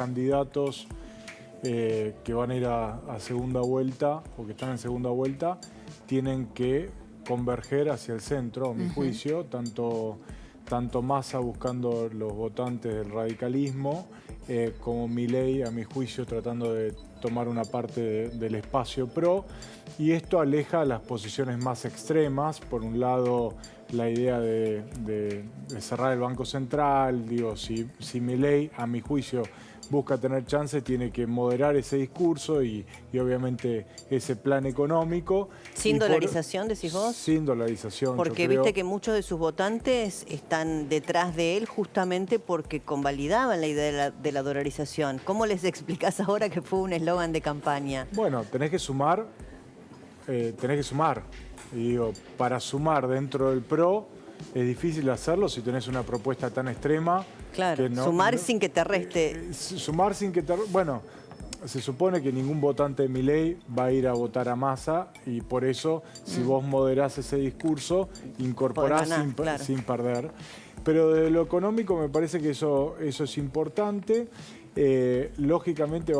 candidatos que van a ir a segunda vuelta o que están en segunda vuelta tienen que converger hacia el centro, a mi juicio, tanto Massa buscando los votantes del radicalismo, como Milei, a mi juicio, tratando de tomar una parte del espacio pro. Y esto aleja las posiciones más extremas. Por un lado, la idea de cerrar el Banco Central. Digo, si Milei, a mi juicio, busca tener chance, tiene que moderar ese discurso y obviamente ese plan económico. ¿Sin dolarización, decís vos? Sin dolarización, porque yo creo. Viste que muchos de sus votantes están detrás de él justamente porque convalidaban la idea de la dolarización. ¿Cómo les explicás ahora que fue un eslogan de campaña? Bueno, tenés que sumar. Y digo, para sumar dentro del PRO es difícil hacerlo si tenés una propuesta tan extrema. Claro, sumar sin que te reste. Sumar sin que te... Bueno, se supone que ningún votante de Milei va a ir a votar a Massa y por eso, si vos moderás ese discurso, incorporás sin perder. Pero desde lo económico me parece que eso es importante. Lógicamente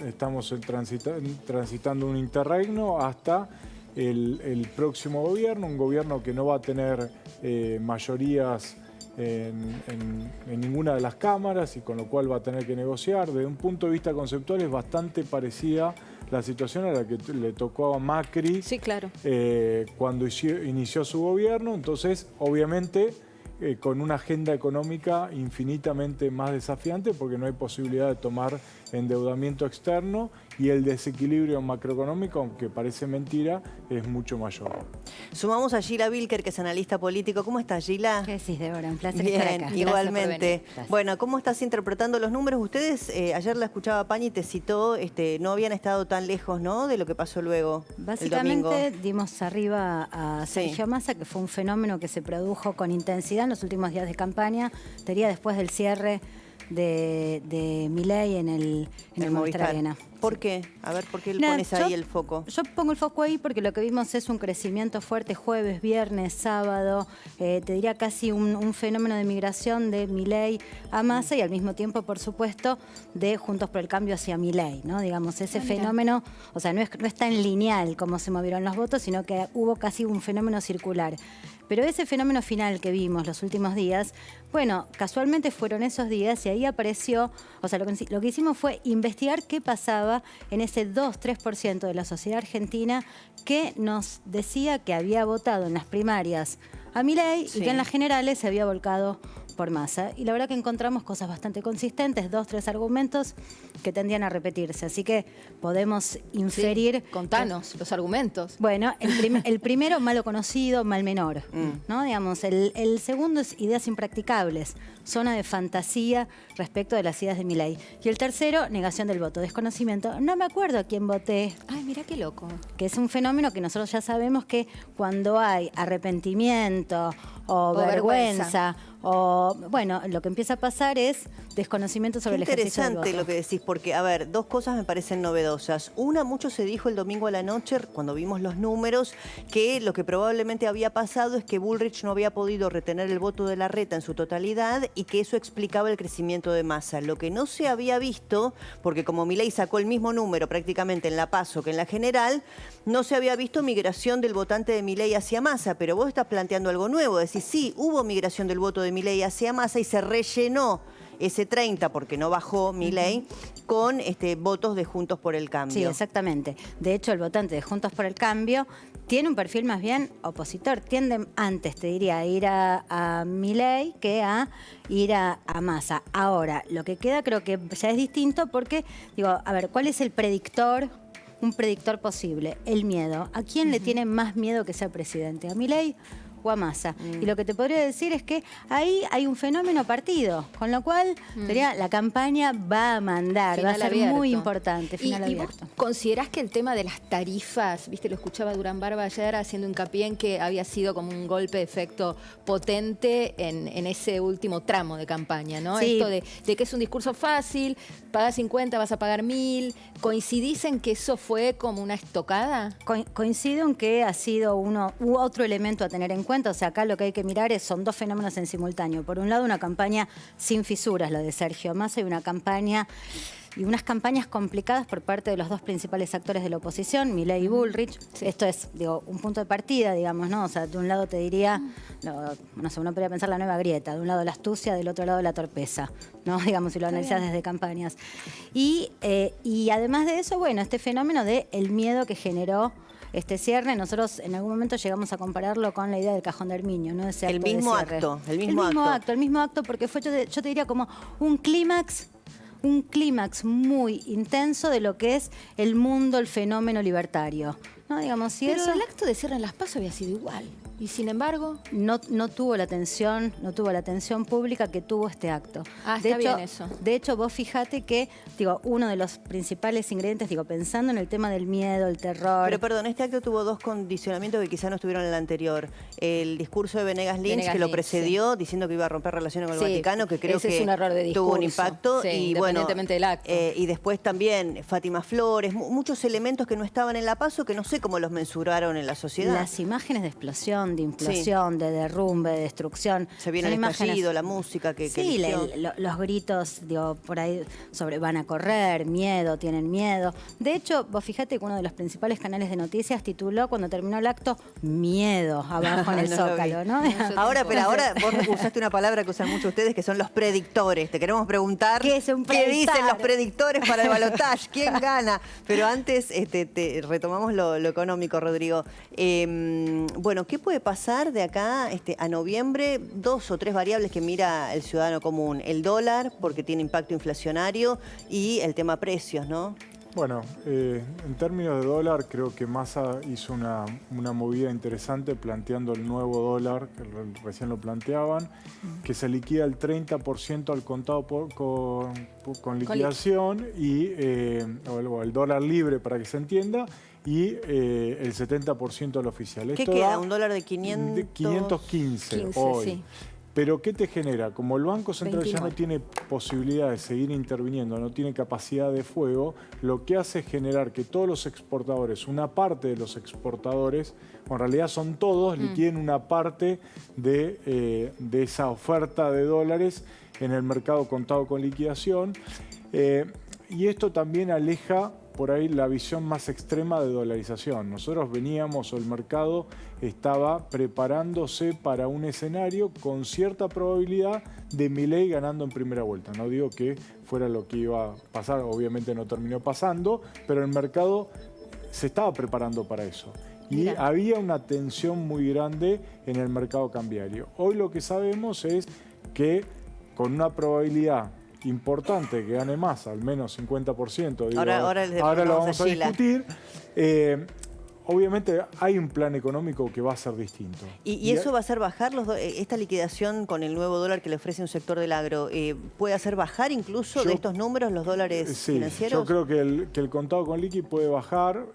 estamos transitando un interregno hasta el próximo gobierno, un gobierno que no va a tener mayorías en ninguna de las cámaras y con lo cual va a tener que negociar. Desde un punto de vista conceptual es bastante parecida la situación a la que le tocó a Macri, sí, claro, cuando inició su gobierno. Entonces, obviamente, con una agenda económica infinitamente más desafiante porque no hay posibilidad de tomar endeudamiento externo y el desequilibrio macroeconómico, aunque parece mentira, es mucho mayor. Sumamos a Gila Vilker, que es analista político. ¿Cómo estás, Gila? ¿Qué decís, Débora? Un placer Bien, estar acá. igualmente. Bueno, ¿cómo estás interpretando los números? Ustedes, ayer la escuchaba a Pañi y te citó, no habían estado tan lejos, ¿no?, de lo que pasó luego. Básicamente dimos arriba a Sergio Massa, que fue un fenómeno que se produjo con intensidad en los últimos días de campaña, te diría después del cierre de Milei en el Movistar Arena. ¿Por qué? A ver, ¿por qué pones ahí el foco? Yo pongo el foco ahí porque lo que vimos es un crecimiento fuerte jueves, viernes, sábado, te diría casi un fenómeno de migración de Milei a Massa y al mismo tiempo, por supuesto, de Juntos por el Cambio hacia Milei, ¿no? Digamos, ese fenómeno, o sea, no es tan lineal como se movieron los votos, sino que hubo casi un fenómeno circular. Pero ese fenómeno final que vimos los últimos días, bueno, casualmente fueron esos días y ahí apareció, o sea, lo que hicimos fue investigar qué pasaba en ese 2-3% de la sociedad argentina que nos decía que había votado en las primarias a Milei y que en las generales se había volcado por Massa. Y la verdad que encontramos cosas bastante consistentes, 2-3 argumentos que tendían a repetirse. Así que podemos inferir... Sí, contanos los argumentos. Bueno, el primero, malo conocido, mal menor. ¿No? Digamos, el segundo es ideas impracticables, zona de fantasía respecto de las ideas de Milei. Y el tercero, negación del voto, desconocimiento. No me acuerdo a quién voté. Ay, mira qué loco. Que es un fenómeno que nosotros ya sabemos que cuando hay arrepentimiento o vergüenza o, bueno, lo que empieza a pasar es desconocimiento sobre el ejercicio del voto. Interesante lo que decís, porque, a ver, dos cosas me parecen novedosas. Una, mucho se dijo el domingo a la noche, cuando vimos los números, que lo que probablemente había pasado es que Bullrich no había podido retener el voto de Larreta en su totalidad y que eso explicaba el crecimiento de Massa. Lo que no se había visto, porque como Milei sacó el mismo número prácticamente en la PASO que en la general, no se había visto migración del votante de Milei hacia Massa, pero vos estás planteando algo nuevo, decís, sí, hubo migración del voto de Milei hacia Massa y se rellenó ese 30, porque no bajó Milei, con votos de Juntos por el Cambio. Sí, exactamente. De hecho, el votante de Juntos por el Cambio tiene un perfil más bien opositor. Tiende antes, te diría, a ir a Milei que a ir a Massa. Ahora, lo que queda creo que ya es distinto porque, digo, a ver, ¿cuál es el predictor? Un predictor posible, el miedo. ¿A quién le tiene más miedo que sea presidente? ¿A Milei o a Massa? Y lo que te podría decir es que ahí hay un fenómeno partido, con lo cual la campaña va a mandar, final va a ser abierto. Muy importante, final abierto. ¿Y vos considerás que el tema de las tarifas, viste, lo escuchaba Durán Barba ayer haciendo hincapié en que había sido como un golpe de efecto potente en ese último tramo de campaña, ¿no? Sí. Esto de que es un discurso fácil, pagás 50, vas a pagar 1000, ¿coincidís en que eso fue como una estocada? Coincido en que ha sido otro elemento a tener en cuenta. cuenta. O sea, acá lo que hay que mirar son dos fenómenos en simultáneo. Por un lado, una campaña sin fisuras, lo de Sergio Massa, y una campaña y unas campañas complicadas por parte de los dos principales actores de la oposición, Milei y Bullrich. Sí. Esto es, digo, un punto de partida, digamos, ¿no? O sea, de un lado te diría, no sé, uno podría pensar la nueva grieta, de un lado la astucia, del otro lado la torpeza, ¿no? Digamos, si lo analizas desde campañas. Y además de eso, bueno, este fenómeno del miedo que generó este cierre, nosotros en algún momento llegamos a compararlo con la idea del cajón de Herminio, ¿no? Ese acto el mismo acto, el mismo acto, porque fue, yo te diría, como un clímax muy intenso de lo que es el mundo, el fenómeno libertario, ¿no? Digamos, si pero eso, el acto de cierre en Las PASO había sido igual. Y sin embargo... No tuvo la atención pública que tuvo este acto. Está bien eso. De hecho, vos fijate que, digo, uno de los principales ingredientes, digo, pensando en el tema del miedo, el terror... Pero perdón, este acto tuvo dos condicionamientos que quizás no estuvieron en el anterior. El discurso de Venegas Lynch, que lo precedió, diciendo que iba a romper relaciones con el Vaticano, que creo que es un error de discurso. Tuvo un impacto. Sí, y independientemente del acto. Y después también Fátima Flores, muchos elementos que no estaban en la PASO, que no sé cómo los mensuraron en la sociedad. Las imágenes de explosión, de implosión, de derrumbe, de destrucción. Se viene el estallido, la música que sí, los gritos, digo, por ahí sobre van a correr, miedo, tienen miedo. De hecho, vos fíjate que uno de los principales canales de noticias tituló cuando terminó el acto, miedo, abajo en el Zócalo, ¿no? Ahora vos usaste una palabra que usan mucho ustedes, que son los predictores. Te queremos preguntar qué dicen los predictores para el balotaje, quién gana. Pero antes retomamos lo económico, Rodrigo. Bueno, ¿qué puede pasar de acá a noviembre? 2 o 3 variables que mira el ciudadano común. El dólar, porque tiene impacto inflacionario, y el tema precios, ¿no? Bueno, en términos de dólar, creo que Massa hizo una movida interesante planteando el nuevo dólar, que recién lo planteaban, que se liquida el 30% al contado con liquidación, o el dólar libre, para que se entienda, y el 70% al oficial. ¿Qué queda? ¿Un dólar de 500? 515 hoy. Sí. Pero ¿qué te genera? Como el Banco Central 29. ya no tiene posibilidad de seguir interviniendo, no tiene capacidad de fuego, lo que hace es generar que todos los exportadores, una parte de los exportadores, en realidad son todos, liquiden una parte de esa oferta de dólares en el mercado contado con liquidación. Y esto también aleja por ahí la visión más extrema de dolarización. Nosotros veníamos, o el mercado estaba preparándose para un escenario con cierta probabilidad de Milei ganando en primera vuelta. No digo que fuera lo que iba a pasar, obviamente no terminó pasando, pero el mercado se estaba preparando para eso. Y había una tensión muy grande en el mercado cambiario. Hoy lo que sabemos es que con una probabilidad importante que gane más, al menos 50%. Digo, ahora lo vamos a discutir. Obviamente hay un plan económico que va a ser distinto. ¿Y eso va a hacer bajar esta liquidación con el nuevo dólar que le ofrece un sector del agro? ¿Puede hacer bajar incluso de estos números los dólares financieros? Yo creo que el contado con liqui puede bajar.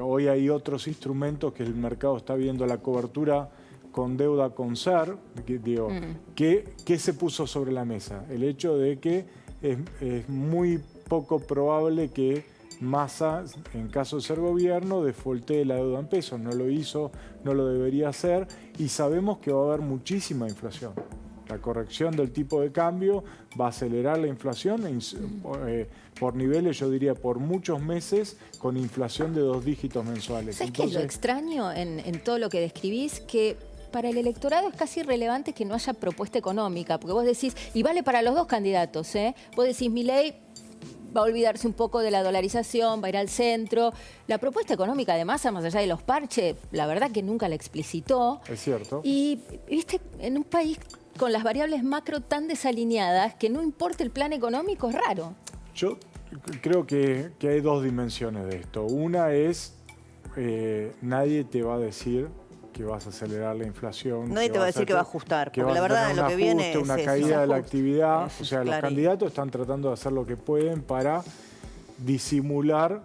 Hoy hay otros instrumentos que el mercado está viendo, la cobertura con deuda con SER. ¿Qué se puso sobre la mesa? El hecho de que es muy poco probable que Massa, en caso de ser gobierno, defaultee la deuda en pesos. No lo hizo, no lo debería hacer, y sabemos que va a haber muchísima inflación. La corrección del tipo de cambio va a acelerar la inflación por niveles, yo diría, por muchos meses, con inflación de 2 dígitos mensuales. ¿Sabes qué es lo extraño en todo lo que describís? Que para el electorado es casi irrelevante que no haya propuesta económica, porque vos decís, y vale para los dos candidatos, vos decís, Milei va a olvidarse un poco de la dolarización, va a ir al centro. La propuesta económica de Massa, más allá de los parches, la verdad que nunca la explicitó. Es cierto. Y, viste, en un país con las variables macro tan desalineadas, que no importa el plan económico, es raro. Yo creo que hay 2 dimensiones de esto. Una es, nadie te va a decir que vas a acelerar la inflación. Nadie te va a decir que va a ajustar, porque la verdad lo que viene es una caída de la actividad. O sea, los candidatos están tratando de hacer lo que pueden para disimular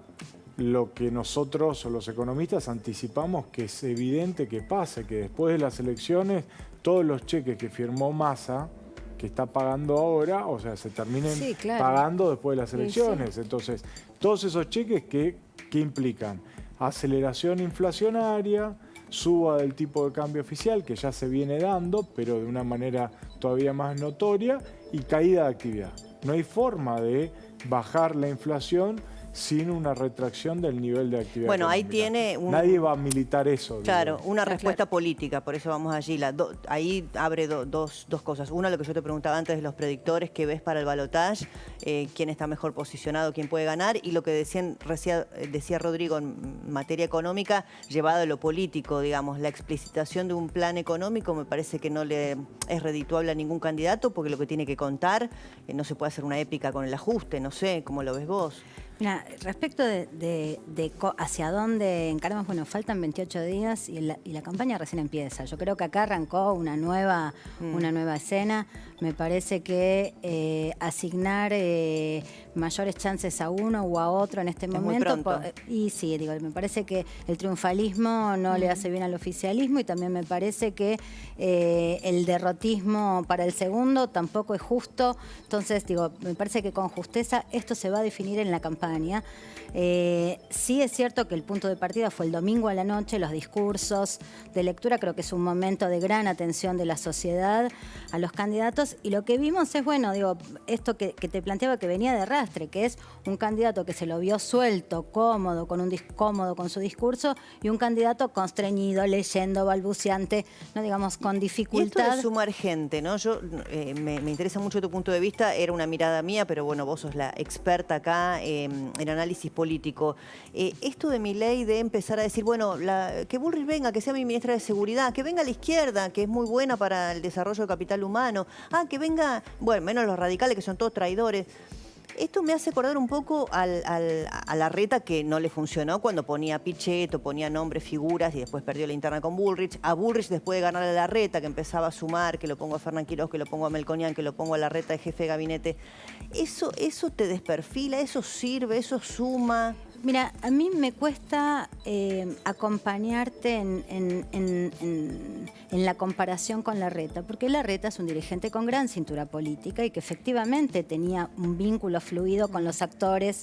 lo que nosotros o los economistas anticipamos que es evidente que pase, que después de las elecciones todos los cheques que firmó Massa, que está pagando ahora, o sea, se terminen pagando después de las elecciones. Entonces, todos esos cheques que implican aceleración inflacionaria, suba del tipo de cambio oficial, que ya se viene dando, pero de una manera todavía más notoria, y caída de actividad. No hay forma de bajar la inflación sin una retracción del nivel de actividad Bueno, económica. ahí tiene un... Nadie va a militar eso. Claro, digo. una respuesta política, por eso vamos allí. Ahí abre dos cosas. Una, lo que yo te preguntaba antes de los predictores, ¿qué ves para el balotaje? ¿Quién está mejor posicionado? ¿Quién puede ganar? Y lo que decía Rodrigo en materia económica, llevado a lo político, digamos, la explicitación de un plan económico me parece que no le es redituable a ningún candidato, porque lo que tiene que contar, no se puede hacer una épica con el ajuste, no sé, ¿cómo lo ves vos? Mira, respecto de hacia dónde encaramos, bueno, faltan 28 días y la campaña recién empieza. Yo creo que acá arrancó una nueva escena. Me parece que asignar mayores chances a uno o a otro en este momento. Muy pronto. Y sí, digo, me parece que el triunfalismo no le hace bien al oficialismo y también me parece que el derrotismo para el segundo tampoco es justo. Entonces, digo, me parece que con justeza esto se va a definir en la campaña. Sí es cierto que el punto de partida fue el domingo a la noche, los discursos de lectura, creo que es un momento de gran atención de la sociedad a los candidatos y lo que vimos es, bueno, digo, esto que te planteaba que venía de arrastre, que es un candidato que se lo vio suelto, cómodo con su discurso y un candidato constreñido, leyendo, balbuceante, no digamos con dificultad. Y esto de sumar gente, ¿no? Yo me interesa mucho tu punto de vista, era una mirada mía, pero bueno, vos sos la experta acá en análisis político. Esto de Milei de empezar a decir, bueno, que Bullrich venga, que sea mi ministra de Seguridad, que venga a la izquierda, que es muy buena para el desarrollo del capital humano, que venga, bueno, menos los radicales que son todos traidores. Esto me hace acordar un poco a Larreta, que no le funcionó cuando ponía Pichetto, ponía nombres, figuras y después perdió la interna con Bullrich. A Bullrich después de ganar a Larreta, que empezaba a sumar, que lo pongo a Fernán Quiroz, que lo pongo a Melconian, que lo pongo a Larreta de jefe de gabinete. ¿Eso te desperfila? ¿Eso sirve? ¿Eso suma? Mira, a mí me cuesta acompañarte en la comparación con Larreta, porque Larreta es un dirigente con gran cintura política y que efectivamente tenía un vínculo fluido con los actores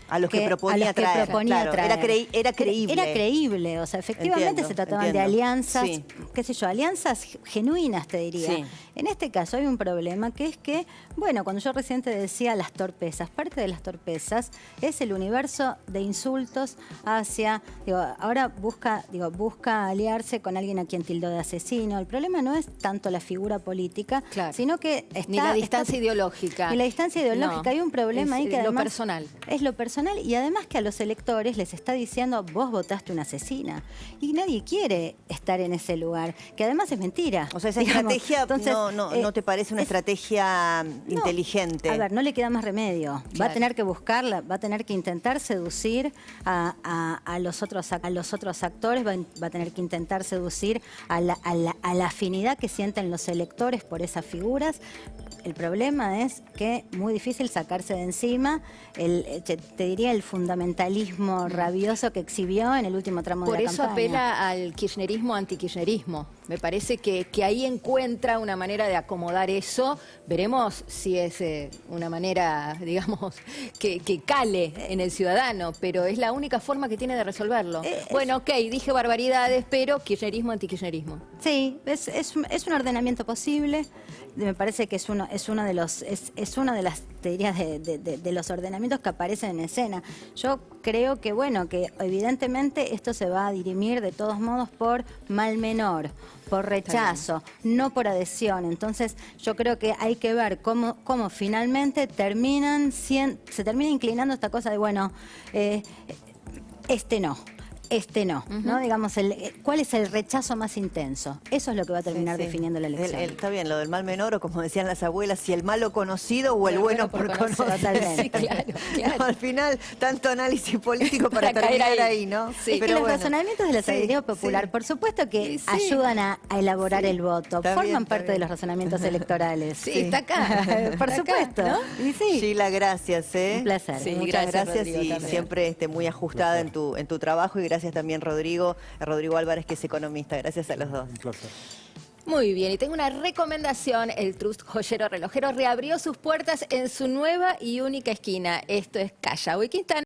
a los que proponía traer. Claro, era creíble. Era creíble, o sea, efectivamente se trataban de alianzas, sí, qué sé yo, alianzas genuinas, te diría. Sí. En este caso hay un problema que es que, bueno, cuando yo recién te decía las torpezas, parte de las torpezas es el universo de insultos hacia, ahora busca aliarse con alguien a quien tildó de asesino. El problema no es tanto la figura política, claro, sino que ni la distancia ideológica. Ni la distancia ideológica. No, hay un problema ahí que además... lo personal. Es lo personal y además que a los electores les está diciendo, vos votaste una asesina. Y nadie quiere estar en ese lugar, que además es mentira. O sea, esa estrategia entonces, no te parece una estrategia inteligente. A ver, no le queda más remedio. Claro. Va a tener que buscarla, va a tener que intentar seducir a los otros actores, va a tener que intentar seducir a la afinidad que sienten los electores por esas figuras. El problema es que es muy difícil sacarse de encima te diría el fundamentalismo rabioso que exhibió en el último tramo de la campaña. Por eso apela al kirchnerismo antikirchnerismo. Me parece que ahí encuentra una manera de acomodar eso. Veremos si es una manera, digamos, que cale en el ciudadano, pero es la única forma que tiene de resolverlo. Bueno, ok, dije barbaridades, pero kirchnerismo antikirchnerismo. Sí, es un ordenamiento posible. Me parece que es una de las, te diría, de los ordenamientos que aparecen en escena. Yo creo que, bueno, que evidentemente esto se va a dirimir de todos modos por mal menor, por rechazo, no por adhesión. Entonces, yo creo que hay que ver cómo finalmente se termina inclinando esta cosa de, bueno, ¿no? Digamos, ¿cuál es el rechazo más intenso? Eso es lo que va a terminar definiendo la elección. Está bien, lo del mal menor, o como decían las abuelas, si el malo conocido o el bueno por conocer. Totalmente. Sí, claro. No, al final, tanto análisis político para terminar ahí, ¿no? Sí, es que los razonamientos de la sabiduría popular, por supuesto que ayudan a elaborar el voto, forman parte de los razonamientos electorales. Sí, está acá. Por supuesto. ¿No? Y sí. Sheila, gracias. Un placer. Sí, muchas gracias Rodrigo, y también. siempre muy ajustada en tu trabajo, y gracias también Rodrigo Álvarez, que es economista. Gracias a los dos. Un placer. Muy bien, y tengo una recomendación. El Trust Joyero Relojero reabrió sus puertas en su nueva y única esquina. Esto es Callao y Quintana.